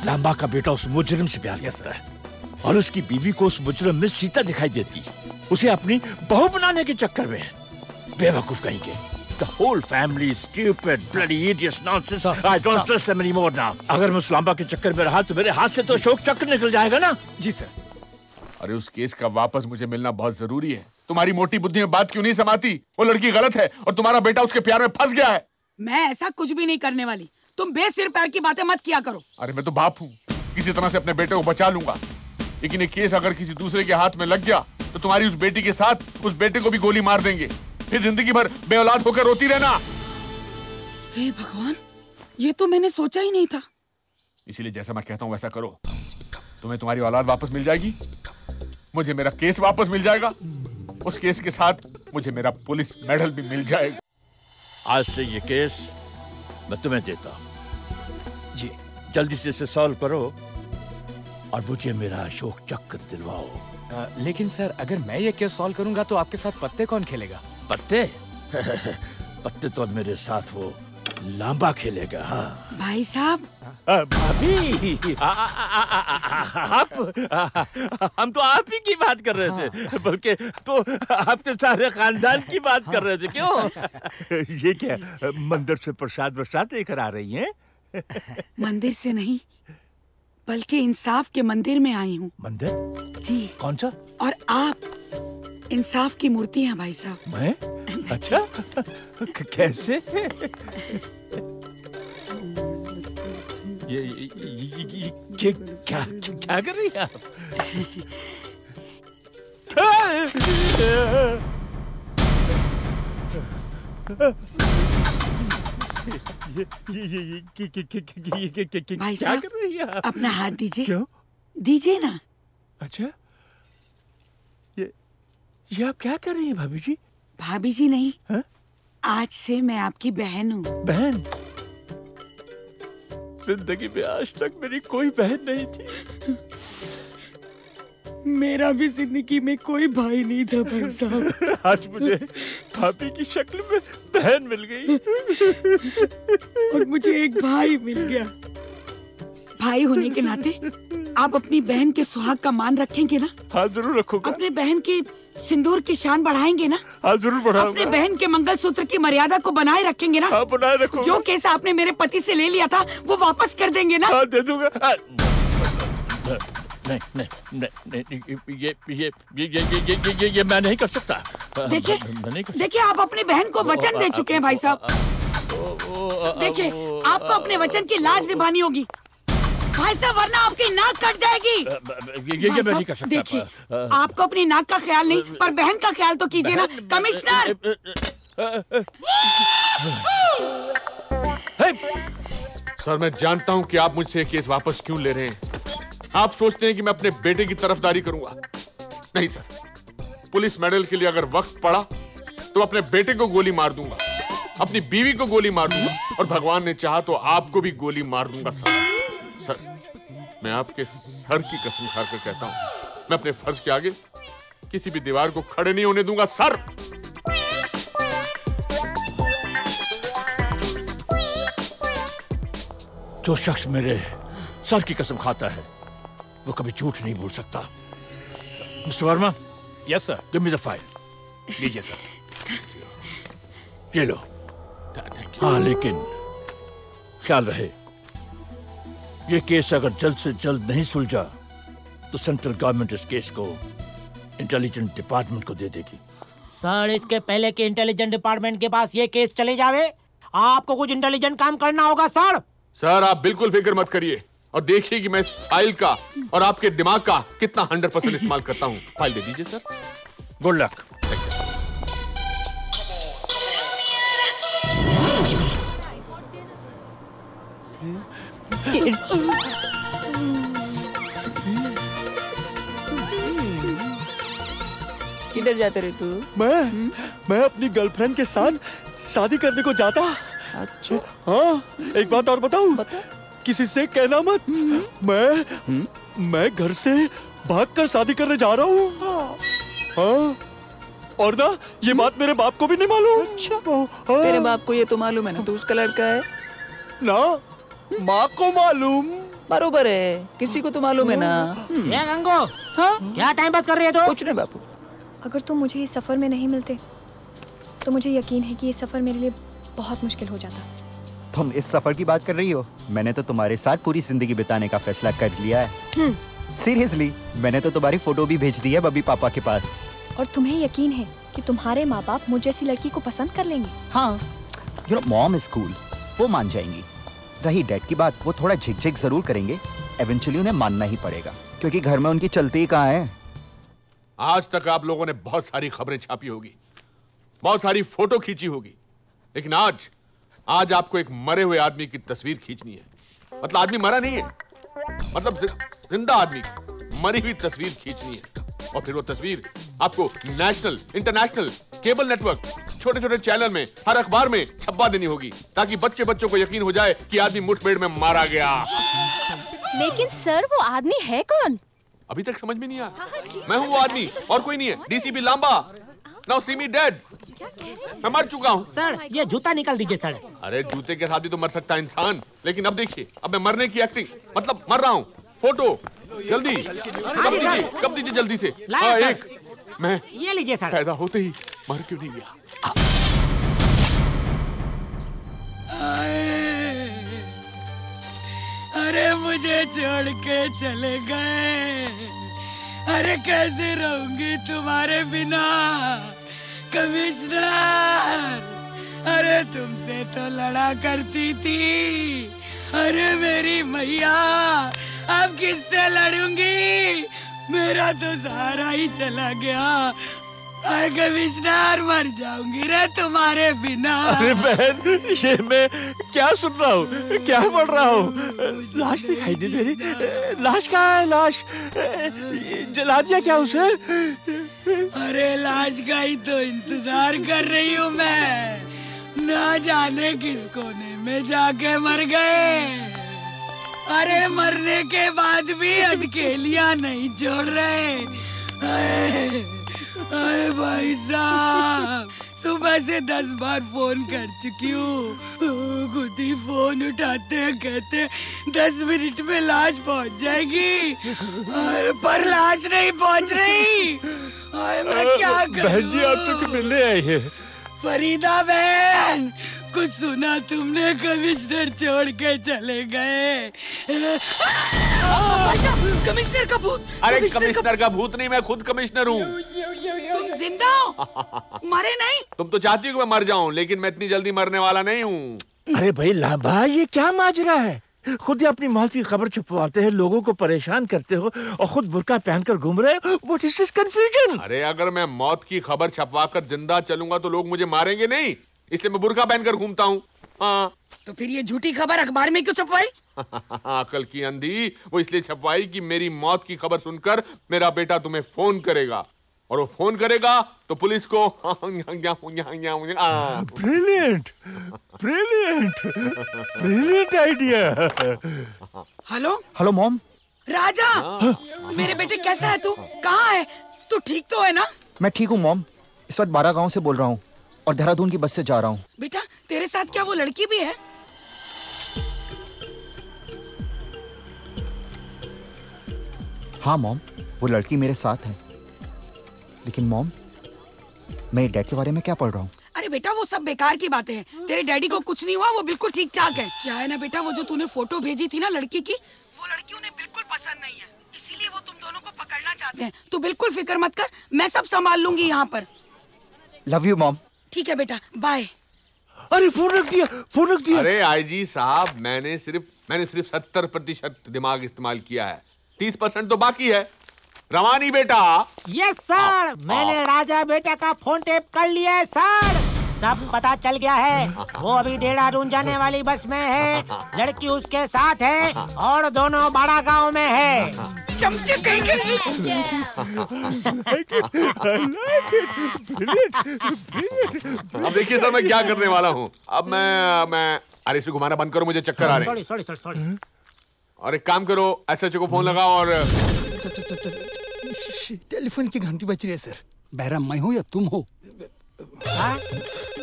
लांबा का बेटा उस मुजरिम से प्यार करता है और उसकी बीवी को उस मुजरिम में सीता दिखाई देती है। उसे अपनी बहू बनाने के चक्कर में बेवकूफ कहेंगे। The whole family is stupid, bloody idiots, nonsense. I don't trust them anymore now. अगर मैं उस लांबा के चक्कर में रहा तो मेरे हाथ से तो अशोक चक्र निकल जाएगा ना। जी सर। अरे उस केस का वापस मुझे मिलना बहुत जरूरी है। तुम्हारी मोटी बुद्धि में बात क्यों नहीं समाती? वो लड़की गलत है और तुम्हारा बेटा उसके प्यार में फंस गया है। मैं ऐसा कुछ भी नहीं करने वाली। तुम बेसिर पैर की बातें मत किया करो। अरे मैं तो बाप हूँ, किसी तरह से अपने बेटे को बचा लूंगा, लेकिन ये केस अगर किसी दूसरे के हाथ में लग गया तो तुम्हारी उस बेटी के साथ उस बेटे को भी गोली मार देंगे। फिर जिंदगी भर बेऔलाद होकर रोती रहना। हे भगवान, ये तो मैंने सोचा ही नहीं था। इसीलिए जैसा मैं कहता हूँ वैसा करो। तुम्हें तुम्हारी औलाद वापस मिल जाएगी, मुझे मेरा केस वापस मिल जाएगा, उस केस के साथ मुझे मेरा पुलिस मेडल भी मिल जाएगा। आज से ये केस मैं तुम्हें देता हूँ। जी। जल्दी से इसे सॉल्व करो और मुझे मेरा अशोक चक्र दिलवाओ। लेकिन सर, अगर मैं ये केस सॉल्व करूंगा तो आपके साथ पत्ते कौन खेलेगा? पत्ते? पत्ते तो अब मेरे साथ वो लांबा खेलेगा। हाँ भाई साहब। भाभी, आप हम तो आप ही की बात कर रहे थे, बल्कि तो आपके सारे खानदान की बात कर रहे थे। क्यों? ये क्या मंदिर से प्रसाद वरसाद लेकर आ रही हैं? मंदिर से नहीं, बल्कि इंसाफ के मंदिर में आई हूँ। मंदिर? जी। कौन सा? और आप इंसाफ की मूर्ति हैं भाई साहब। मैं? अच्छा, कैसे? ये क्या कर रही हैं आप? भाई साहब, अपना हाथ दीजिए। क्यों? दीजिए ना। अच्छा, ये आप क्या कर रही हैं भाभी जी? भाभी जी नहीं, हा? आज से मैं आपकी बहन हूँ। बहन? जिंदगी में आज तक मेरी कोई बहन नहीं थी। मेरा भी जिंदगी में कोई भाई नहीं था भाई साहब। आज मुझे भाभी की शक्ल में बहन मिल गई और मुझे एक भाई मिल गया। भाई होने के नाते आप अपनी बहन के सुहाग का मान रखेंगे ना? हाँ जरूर रखूंगा। अपने बहन के सिंदूर की शान बढ़ाएंगे ना? हाँ जरूर बढ़ाऊंगा। अपने बहन के मंगलसूत्र की मर्यादा को बनाए रखेंगे ना? हाँ बनाए रखूंगा। जो केस आपने मेरे पति से ले लिया था वो वापस कर देंगे ना? हाँ दे दूंगा। नहीं नहीं नहीं, ये मैं नहीं कर सकता। देखिए आप अपनी बहन को वचन दे चुके हैं भाई साहब। देखिए आपको अपने वचन की लाज निभानी होगी भाई साहब, वरना आपकी नाक कट जाएगी। ये मैं नहीं कर सकता। देखिए आपको अपनी नाक का ख्याल नहीं पर बहन का ख्याल तो कीजिए ना कमिश्नर। सर मैं जानता हूं कि आप मुझसे केस वापस क्यों ले रहे हैं। आप सोचते हैं कि मैं अपने बेटे की तरफदारी करूंगा। नहीं सर, पुलिस मेडल के लिए अगर वक्त पड़ा तो अपने बेटे को गोली मार दूंगा, अपनी बीवी को गोली मार दूंगा और भगवान ने चाहा तो आपको भी गोली मार दूंगा। सर मैं आपके सर की कसम खाकर कहता हूं, मैं अपने फर्ज के आगे किसी भी दीवार को खड़े नहीं होने दूंगा। सर जो शख्स मेरे सर की कसम खाता है वो कभी झूठ नहीं बोल सकता। Mister Verma. Yes sir. Give me the file. लीजिए सर। ये लो। हाँ लेकिन ख्याल रहे ये केस अगर जल्द से जल्द नहीं सुलझा तो सेंट्रल गवर्नमेंट इस केस को इंटेलिजेंस डिपार्टमेंट को दे देगी। सर इसके पहले कि इंटेलिजेंस डिपार्टमेंट के पास ये केस चले जावे आपको कुछ इंटेलिजेंट काम करना होगा। सर आप बिल्कुल फिक्र मत करिए और देखिए कि मैं इस फाइल का और आपके दिमाग का कितना 100% इस्तेमाल करता हूँ। फाइल दे दीजिए सर। Good luck. किधर जाते रहे तू? मैं अपनी गर्लफ्रेंड के साथ शादी करने को जाता। अच्छा हाँ, एक बात और बताऊं? बता। किसी से कहना मत। मैं घर से भागकर शादी करने जा रहा हूँ। हाँ, और ना ये बात मेरे बाप को भी नहीं मालूम। अच्छा तेरे बाप को ये तो मालूम है ना, तू उसका लड़का है ना? माँ को मालूम। बरोबर है, किसी को तो मालूम है ना। ये गंगो, क्या टाइम पास कर रही है तू? कुछ नहीं बापू। अगर तुम मुझे इस सफर में नहीं मिलते तो मुझे यकीन है कि ये सफर मेरे लिए बहुत मुश्किल हो जाता। तुम इस सफर की बात कर रही हो? मैंने तो तुम्हारे साथ पूरी जिंदगी बिताने का फैसला कर लिया है। सीरियसली, मैंने तो तुम्हारी फोटो भी भेज दी है बब्बी पापा के पास। और तुम्हें यकीन है कि तुम्हारे माँ बाप मुझ जैसी लड़की को पसंद कर लेंगे? हाँ, you know mom is cool, वो मान जाएंगी। रही डैड की बात, वो थोड़ा झिकझिक जरूर करेंगे, एवेंचुअली उन्हें मानना ही पड़ेगा, क्योंकि घर में उनकी चलती ही कहाँ है। आज तक आप लोगों ने बहुत सारी खबरें छापी होगी, बहुत सारी फोटो खींची होगी, लेकिन आज आपको एक मरे हुए आदमी की तस्वीर खींचनी है। मतलब आदमी मरा नहीं है, मतलब जिंदा आदमी की मरी हुई तस्वीर खींचनी है। और फिर वो तस्वीर आपको नेशनल, इंटरनेशनल, केबल नेटवर्क, छोटे छोटे चैनल में, हर अखबार में छपवा देनी होगी, ताकि बच्चों को यकीन हो जाए कि आदमी मुठभेड़ में मारा गया। लेकिन सर, वो आदमी है कौन? अभी तक समझ में नहीं आया? मैं हूँ वो आदमी, और कोई नहीं है। डीसीपी लांबा, नाउ सी मी डेड। मैं मर चुका हूँ। सर, ये जूता निकाल दीजिए सर। अरे जूते के साथ भी तो मर सकता है इंसान, लेकिन अब देखिए, अब मैं मरने की एक्टिंग, मतलब मर रहा हूँ। फोटो जल्दी, कब दीजिए जल्दी से। हाँ, एक मैं ये लीजिए सर। पैदा होते ही मर क्यों नहीं गया? अरे मुझे छोड़ के चले गए, अरे कैसे रहूंगी तुम्हारे बिना कमिश्नर। अरे तुमसे तो लड़ा करती थी, अरे मेरी मैया अब किससे लड़ूंगी? मेरा तो सहारा ही चला गया। अरे कमिश्नर, मर जाऊंगी रे तुम्हारे बिना। अरे बहन, ये मैं क्या सुन रहा हूँ, क्या पढ़ रहा हूँ? लाश दिखाई दे रही। लाश कहाँ है? लाश जला दिया क्या उसे? अरे लाश का ही तो इंतजार कर रही हूँ मैं, ना जाने किस कोने में जाके मर गए। अरे मरने के बाद भी अटकेलियां नहीं छोड़ रहे। अरे भाई साहब, सुबह से 10 बार फोन कर चुकी हूँ, खुद ही फोन उठाते हैं, कहते 10 मिनट में लाश पहुँच जाएगी, पर लाश नहीं पहुँच रही। मैं क्या करूँ? बहन जी, आप तो मिलने आई है। फरीदा बहन, कुछ सुना तुमने? कमिश्नर छोड़ के चले गए। कमिश्नर का भूत। अरे कमिश्नर का भूत नहीं, मैं खुद कमिश्नर हूँ। तुम जिंदा हो, मरे नहीं? तुम तो चाहती हो कि मैं मर जाऊं, लेकिन मैं इतनी जल्दी मरने वाला नहीं हूँ। अरे भाई लांबा, ये क्या माजरा है? खुद ही अपनी मौत की खबर छुपवाते हैं, लोगों को परेशान करते हो, और खुद बुर्का पहनकर घूम रहे हो। What is this confusion? अरे अगर मैं मौत की खबर छपवाकर जिंदा चलूंगा तो लोग मुझे मारेंगे नहीं, इसलिए मैं बुर्का पहनकर घूमता हूँ। हाँ। तो फिर ये झूठी खबर अखबार में क्यों छपवाई? अकल की अंधी, वो इसलिए छपवाई कि मेरी मौत की खबर सुनकर मेरा बेटा तुम्हें फोन करेगा, और वो फोन करेगा तो पुलिस को। Brilliant, brilliant, brilliant idea. Hello hello mom. राजा, मेरे बेटे कैसा है तू? कहाँ है तू? ठीक तो है ना? मैं ठीक हूँ मॉम, इस वक्त 12 गांव से बोल रहा हूँ और देहरादून की बस से जा रहा हूँ। बेटा, तेरे साथ क्या वो लड़की भी है? हाँ मॉम, वो लड़की मेरे साथ है। लेकिन मॉम, मैं डैड के बारे में क्या पढ़ रहा हूँ? अरे बेटा, वो सब बेकार की बातें हैं। तेरे डैडी को कुछ नहीं हुआ, वो बिल्कुल ठीक ठाक है। क्या है ना बेटा, वो जो तूने फोटो भेजी थी ना लड़की की, वो लड़की उन्हें बिल्कुल पसंद नहीं है, इसीलिए वो तुम दोनों को पकड़ना चाहते हैं। तू बिल्कुल फिक्र मत कर, मैं सब संभाल लूंगी यहाँ पर। Love you mom. ठीक है बेटा, बाय। अरे फोन रख दिया, फोन रख दिया। अरे आईजी साहब, मैंने सिर्फ 70% दिमाग इस्तेमाल किया है, 30% तो बाकी है। रवानी बेटा। यस सर, मैंने राजा बेटा का फोन टेप कर लिया है सर, सब पता चल गया है। वो अभी देहरादून जाने वाली बस में है, लड़की उसके साथ है, और दोनों बड़ा गांव में है। चमचे कहीं अब देखिए सर, मैं क्या करने वाला हूँ। अब मैं अरे इसे घुमाना बंद करो, मुझे चक्कर आ रहे हैं। सॉरी। और एक काम करो, एसएचओ को फोन लगाओ और टेलीफोन की घंटी बज रही है सर। बहरा मैं हूँ या तुम हो?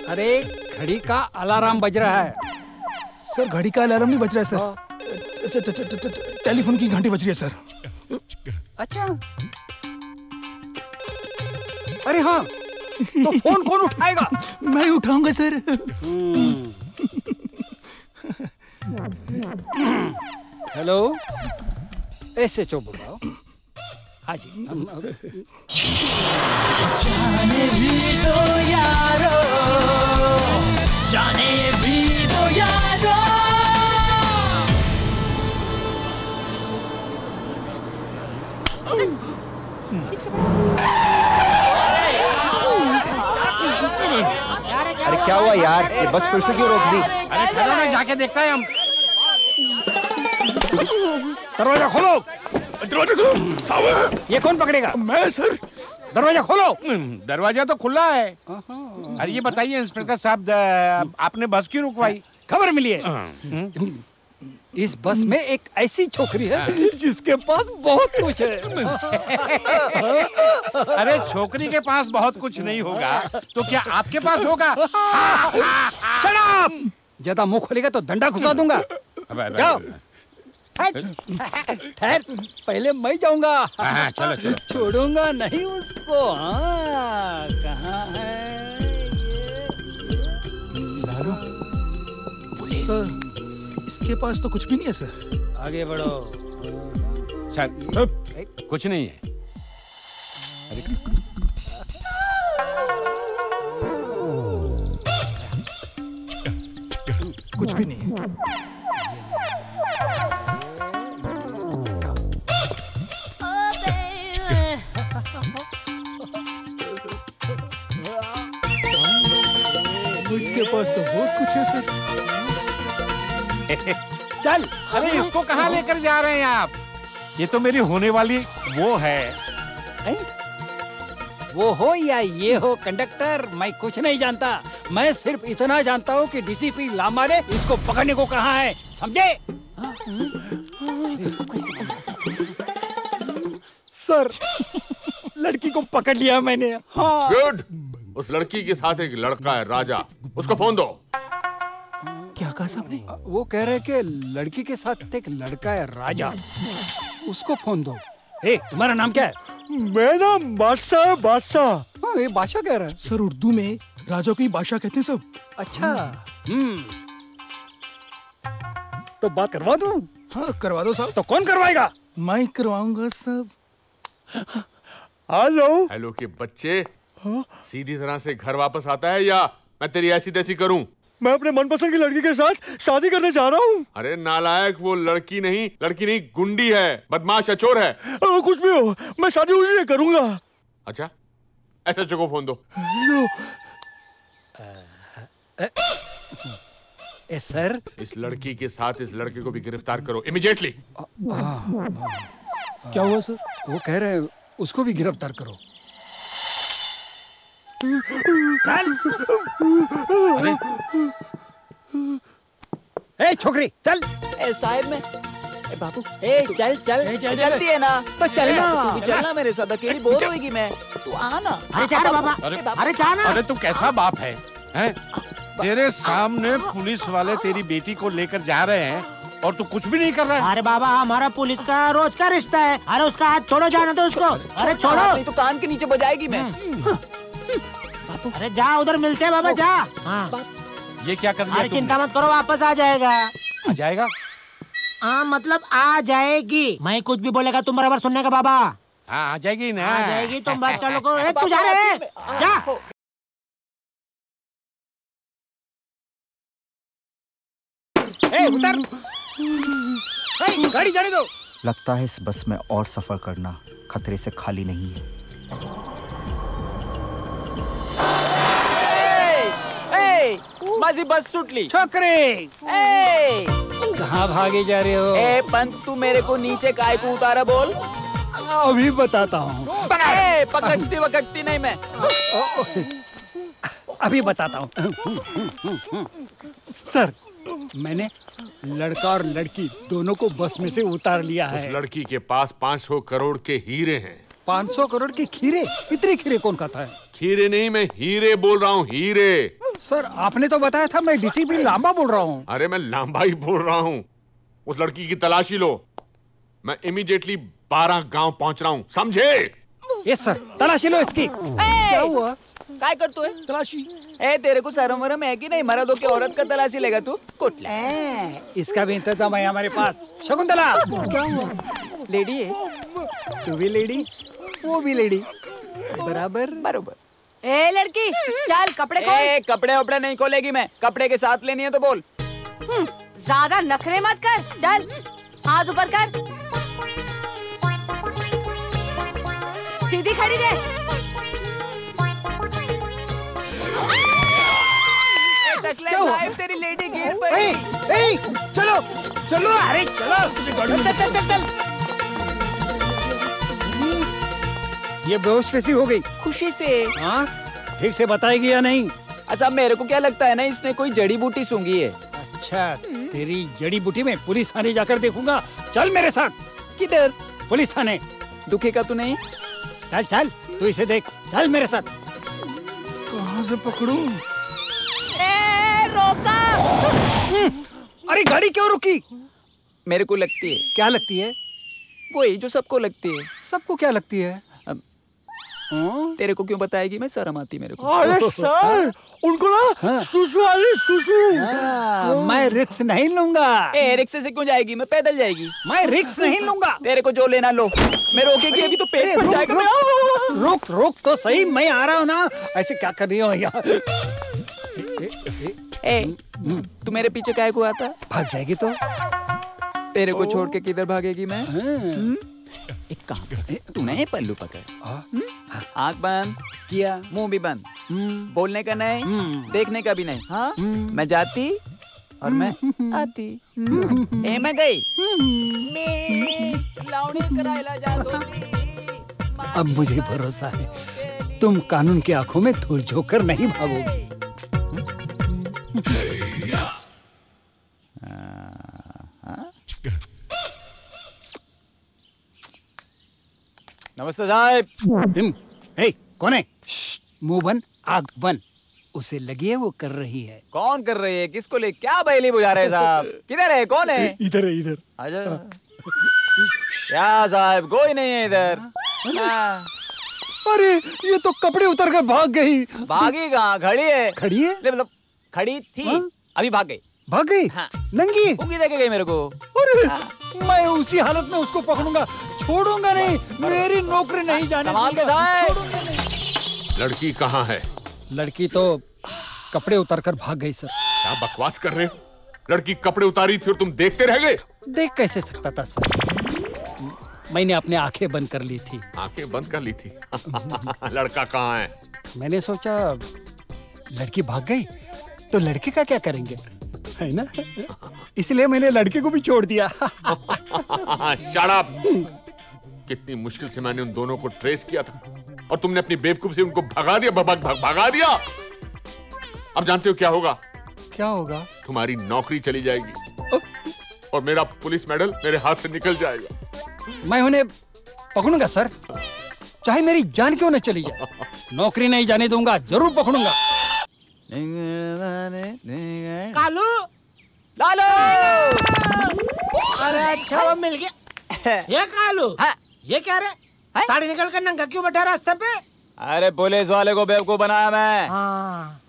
अरे घड़ी का अलार्म बज रहा है। सर घड़ी का अलार्म नहीं बज रहा है सर। टेलीफोन की घंटी बज रही है सर। अच्छा, अरे हाँ, तो फोन कौन उठाएगा? मैं उठाऊंगा सर। हेलो, SHO बोल रहा हूँ। हाँ जी। जाने भी दो यारो, जाने भी दो यारो। अरे क्या हुआ यार, ये बस फिर से क्यों रोक दी? अरे ठहरो ना, जाके देखता है हम। दरवाजा खोलो, दरवाजा खोलो। साहब, ये कौन पकड़ेगा? मैं सर। दरवाजा खोलो। दरवाजा तो खुला है। अरे ये बताइए इंस्पेक्टर साहब, आपने बस क्यों रुकवाई? खबर मिली है इस बस में एक ऐसी छोकरी है जिसके पास बहुत कुछ है। अरे छोकरी के पास बहुत कुछ नहीं होगा तो क्या आपके पास होगा? Shut up! ज्यादा मुंह खोलेगा तो डंडा घुसा दूंगा। जाओ। ठहर, पहले मैं जाऊंगा। चलो चलो, छोड़ूंगा नहीं उसको। हाँ, कहाँ है पुलिस? इसके पास तो कुछ भी नहीं है सर। आगे बढ़ो। सर, कुछ नहीं है। कुछ भी नहीं है। इसके पास तो बहुत कुछ है सर। चल, अरे इसको कहाँ लेकर जा रहे हैं आप? ये तो मेरी होने वाली वो है। वो हो या ये हो कंडक्टर, मैं कुछ नहीं जानता। मैं सिर्फ इतना जानता हूँ कि डीसीपी लामा ने इसको पकड़ने को कहा है, समझे? सर, लड़की को पकड़ लिया मैंने। हाँ। गुड। उस लड़की के साथ एक लड़का है राजा, उसको फोन दो। क्या कहा साहब ने? वो कह रहे कि लड़की के साथ एक लड़का है राजा, उसको फोन दो। ए, तुम्हारा नाम क्या है? मेरा बादशाह। बादशाह। हाँ, ये बादशाह कह रहा है। सर, उर्दू में राजा को ही बादशाह कहते हैं सब। अच्छा। तो बात करवा दूं? हाँ, करवा दो साहब। तो कौन करवाएगा? मैं करवाऊंगा सब। हेलो। हेलो के बच्चे, सीधी तरह से घर वापस आता है या मैं तेरी ऐसी तैसी करूं? मैं अपने मनपसंद की लड़की के साथ शादी करने जा रहा हूँ। अरे नालायक, वो लड़की नहीं गुंडी है, बदमाश है, चोर है। कुछ भी हो, मैं शादी उसी से करूंगा। अच्छा, ऐसे को फोन दो। सर, इस लड़की के साथ इस लड़के को भी गिरफ्तार करो इमीडिएटली। क्या हुआ सर? वो कह रहे हैं उसको भी गिरफ्तार करो। चल। अरे, ए छोकरी चल। साहिब में बाबू, चल चलती है ना तो चलना। तू भी चलना मेरे साथ, अकेली बोर होगी मैं, तू आ ना। अरे जा बाबा, अरे जा ना। अरे तू कैसा बाप है? तेरे सामने पुलिस वाले तेरी बेटी को लेकर जा रहे हैं और तू कुछ भी नहीं कर रहा है। अरे बाबा, हमारा पुलिस का रोज का रिश्ता है। अरे उसका हाथ छोड़ो, जाना तो उसको। अरे छोड़ो, नहीं तो कान के नीचे बजाएगी मैं। अरे जा, उधर मिलते हैं बाबा, जा। हाँ। ये क्या कर लिया? अरे चिंता मत करो, वापस आ जाएगा। आ जाएगा? हाँ, मतलब आ जाएगी। मैं कुछ भी बोलेगा तुम बराबर सुनने का बाबा। हाँ, आ जाएगी ना। आ जाएगी, तुम बस चलो को। तू जा रहे हैं, जा। उतर। गाड़ी जाने दो। लगता है इस बस में और सफर करना खतरे से खाली नहीं है। माझी बस सुटली। छोकरे, कहाँ भागे जा रहे हो? पंत, तू मेरे को नीचे काय को उतारा बोल। अभी बताता हूँ। पकड़ती वकड़ती नहीं मैं। अभी बताता हूँ। सर, मैंने लड़का और लड़की दोनों को बस में से उतार लिया है। उस लड़की के पास 500 करोड़ के हीरे हैं। 500 करोड़ के खीरे? इतने खीरे कौन खाता है? खीरे नहीं, मैं हीरे बोल रहा हूँ, हीरे। सर, आपने तो बताया था मैं डीसीपी लांबा बोल रहा हूँ। अरे मैं लांबा ही बोल रहा हूँ। उस लड़की की तलाशी लो। मैं इमीडिएटली 12 गांव पहुंच रहा हूं, समझे? यस सर, तलाशी लो इसकी। क्या हुआ? काय करतो है? तलाशी। ए तेरे को शर्म वरम है कि नहीं? मर्द हो के औरत का तलाशी लेगा तू? कुटला। इसका भी इंतजाम है हमारे पास। शकुंतला, क्या हुआ? लेडी है। तू भी लेडी, वो भी लेडी, बराबर बराबर। ए लड़की, चल कपड़े खोल। कपड़े वपड़े नहीं खोलेगी मैं, कपड़े के साथ लेनी है तो बोल। ज्यादा नखरे मत कर, चल हाथ ऊपर कर, सीधी खड़ी रह। साहिब तेरी लेडी गिर पड़ी। चलो चलो, अरे चलो चल चल चल चल। ये बेहोश कैसी हो गई? खुशी से। हाँ, ठीक से बताएगी या नहीं? अच्छा मेरे को क्या लगता है ना, इसने कोई जड़ी बूटी सूंघी है। अच्छा, तेरी जड़ी बूटी में पुलिस थाने जाकर देखूंगा। चल मेरे साथ। किधर? पुलिस थाने। दुखेगा तू नहीं? चल चल, तू इसे देख, चल मेरे साथ। कहाँ से पकड़ूं? रोका। अरे गाड़ी क्यों रुकी? मेरे को लगती है। क्या लगती है? वही जो सबको लगती है। सबको क्या लगती है? तेरे को क्यों बताएगी? मैं शर्म आती मेरे को। अरे सर, उनको ना सुसु आ रही, सुसु। मैं रिक्स नहीं लूंगा। रिक्शे से क्यों जाएगी? मैं पैदल जाएगी। मैं रिक्स नहीं लूंगा। तेरे को जो लेना लो, मैं रोकेगी अभी तो पेट फट जाएगा। रुक रुक तो सही, मैं आ रहा हूँ ना। ऐसे क्या कर रही हो यार? तू मेरे पीछे काहे को आता? भाग जाएगी तो? तेरे को छोड़ के किधर भागेगी मैं? एक काम कर, तू नहीं पल्लू पकड़, आँख बंद किया, मुंह भी बंद, बोलने का नहीं, देखने का भी नहीं। हाँ, मैं जाती और मैं आती। मैं गई। अब मुझे भरोसा है, तुम कानून की आंखों में धूल झोंककर नहीं भागोगी। नमस्ते साहब। कौन है? मुंह बंद, आँख बंद। उसे लगी है वो कर रही है। कौन कर रही है? किसको ले? क्या बैली बुझा रहे साहब? किधर है? कौन है? इधर है, इधर। आजा। क्या साहब, कोई नहीं है इधर। अरे ये तो कपड़े उतर कर भाग गई। भागी कहाँ? खड़ी है। खड़ी है? मतलब खड़ी थी, अभी भाग गई। भाग गई? हाँ। नंगी? उंगली देके गई मेरे को। अरे मैं उसी हालत में उसको पकड़ूंगा, छोड़ूंगा नहीं। मेरी नौकरी नहीं जाने संभाल के साहब। लड़की कहाँ है? लड़की तो कपड़े उतार कर भाग गई सर। क्या बकवास कर रहे हो? लड़की कपड़े उतारी थी और तुम देखते रह गए? देख कैसे सकता था सर, मैंने अपने आंखें बंद कर ली थी। आंखें बंद कर ली थी? लड़का कहाँ है? मैंने सोचा लड़की भाग गई तो लड़के का क्या करेंगे, है ना? इसलिए मैंने लड़के को भी छोड़ दिया। Shut up! कितनी मुश्किल से मैंने उन दोनों को ट्रेस किया था और तुमने अपनी बेवकूफी से उनको भगा दिया। भगा दिया। अब जानते हो क्या होगा? क्या होगा? तुम्हारी नौकरी चली जाएगी और मेरा पुलिस मेडल मेरे हाथ से निकल जाएगा। मैं उन्हें पकड़ूंगा सर, चाहे मेरी जान क्यों न चली जाए। नौकरी नहीं जाने दूंगा, जरूर पकड़ूंगा। कालू, लालो। अरे अच्छा वो मिल गया। ये कालू, ये क्या रे? साड़ी निकल कर नंगा क्यों बैठा रास्ते पे? अरे पुलिस वाले को बेवकूफ बनाया मैं।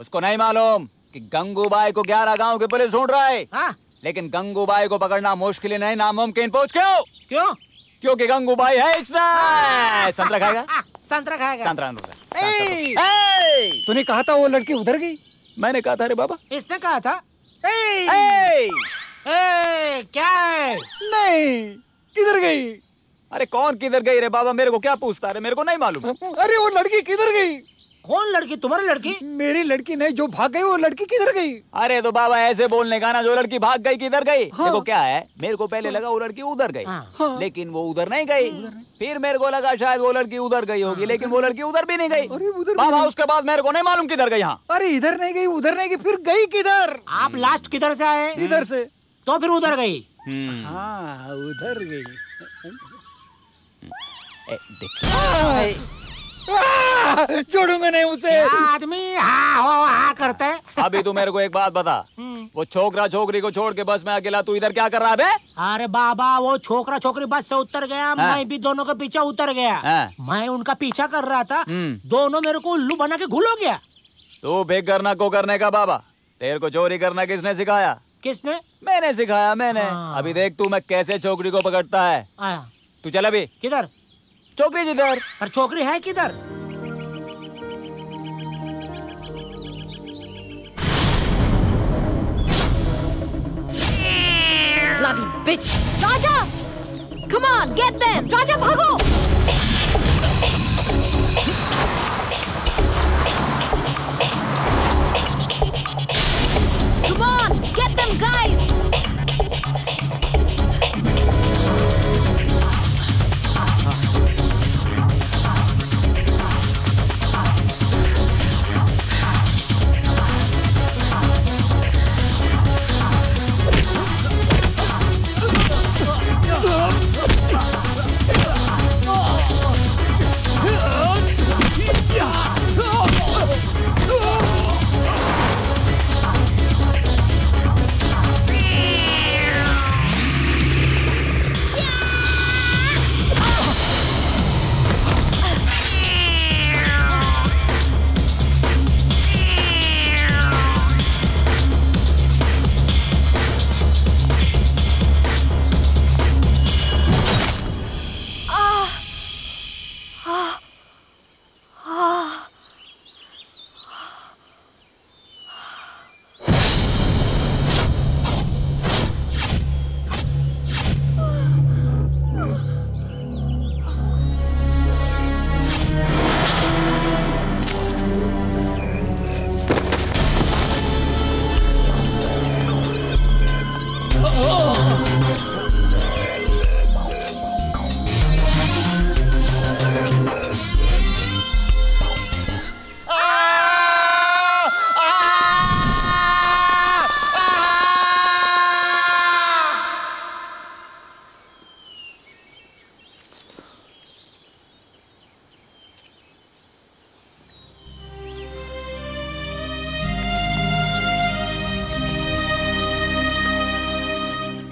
उसको नहीं मालूम कि गंगूबाई को 11 गांव की पुलिस ढूंढ रहा है। लेकिन गंगूबाई को पकड़ना मुश्किल नहीं, नामुमकिन। पूछ क्यों? क्यों? क्योंकि गंगूबाई है इसमें। संतरा खाएगा? संतरा खाएगा। संतरा। तूने कहा था वो लड़की उधर गई। मैंने कहा था रे बाबा। इसने कहा था। क्या है? नहीं, किधर गई? अरे कौन किधर गई रे बाबा? मेरे को क्या पूछता है? मेरे को नहीं मालूम। अरे वो लड़की किधर गई? कौन लड़की? तुम्हारी लड़की? मेरी लड़की नहीं, जो भाग गई वो लड़की किधर गई? अरे तो बाबा ऐसे बोलने का ना, जो लड़की भाग गई किधर गई। देखो क्या है, मेरे को पहले लगा वो लड़की उधर गई, लेकिन वो उधर नहीं गई। फिर मेरे को लगा शायद वो लड़की उधर गई होगी, लेकिन वो लड़की उधर भी नहीं गई। बाबा उसके बाद मेरे को नहीं मालूम किधर गई। यहाँ अरे इधर नहीं गई, उधर नहीं गई, फिर गई किधर? आप लास्ट किधर से आए? इधर से। तो फिर उधर गई। हाँ उधर गई। छोड़ूंगा नहीं उसे। आदमी हाँ हो हाँ करते है। अभी तू मेरे को एक बात बता, वो छोकरा छोकरी को छोड़ के बस में अकेला तू इधर क्या कर रहा है बे? अरे बाबा वो छोकरा छोकरी बस से उतर गया, मैं भी दोनों के पीछे उतर गया। मैं उनका पीछा कर रहा था, दोनों मेरे को उल्लू बना के घुल हो गया। तू बेग करना को करने का बाबा, तेरे को चोरी करना किसने सिखाया? किसने? मैंने सिखाया, मैंने। अभी देख तू मैं कैसे छोकरी को पकड़ता है। तू चल अभी। किधर? छोकरी जिधर। पर छोकरी है किधर? Bloody bitch! Raja! Come on, get them! Raja, भागो! Come on, get them, guys!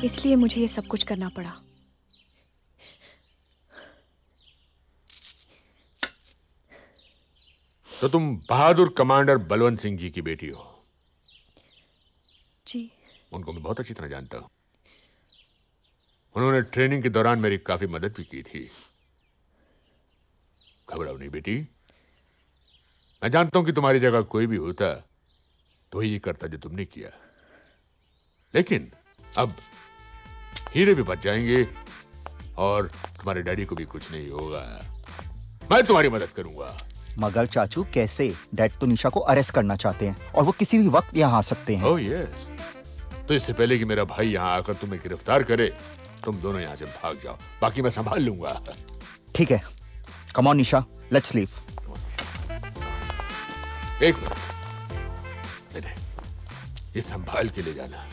इसलिए मुझे ये सब कुछ करना पड़ा। तो तुम बहादुर कमांडर बलवंत सिंह जी की बेटी हो? जी। उनको मैं बहुत अच्छी तरह जानता हूं। उन्होंने ट्रेनिंग के दौरान मेरी काफी मदद भी की थी। घबराओ नहीं बेटी, मैं जानता हूं कि तुम्हारी जगह कोई भी होता तो ये करता जो तुमने किया, लेकिन अब हीरे भी बच जाएंगे और तुम्हारे डैडी को भी कुछ नहीं होगा। मैं तुम्हारी मदद करूंगा। मगर चाचू कैसे? डैड तो निशा को अरेस्ट करना चाहते हैं और वो किसी भी वक्त यहाँ आ सकते हैं। Oh yes. तो इससे पहले कि मेरा भाई यहाँ आकर तुम्हें गिरफ्तार करे, तुम दोनों यहाँ से भाग जाओ, बाकी मैं संभाल लूंगा। ठीक है, come on Nisha, let's leave. एक मिनट, ये संभाल के ले जाना।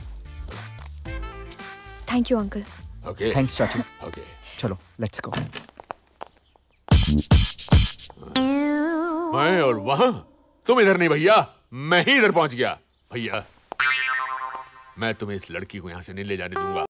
Thank you uncle. Okay. Thanks चाचू। ओके। चलो लेट्स गो। मैं और वहां? तुम इधर नहीं भैया, मैं ही इधर पहुंच गया। भैया मैं तुम्हें इस लड़की को यहां से नहीं ले जाने दूंगा।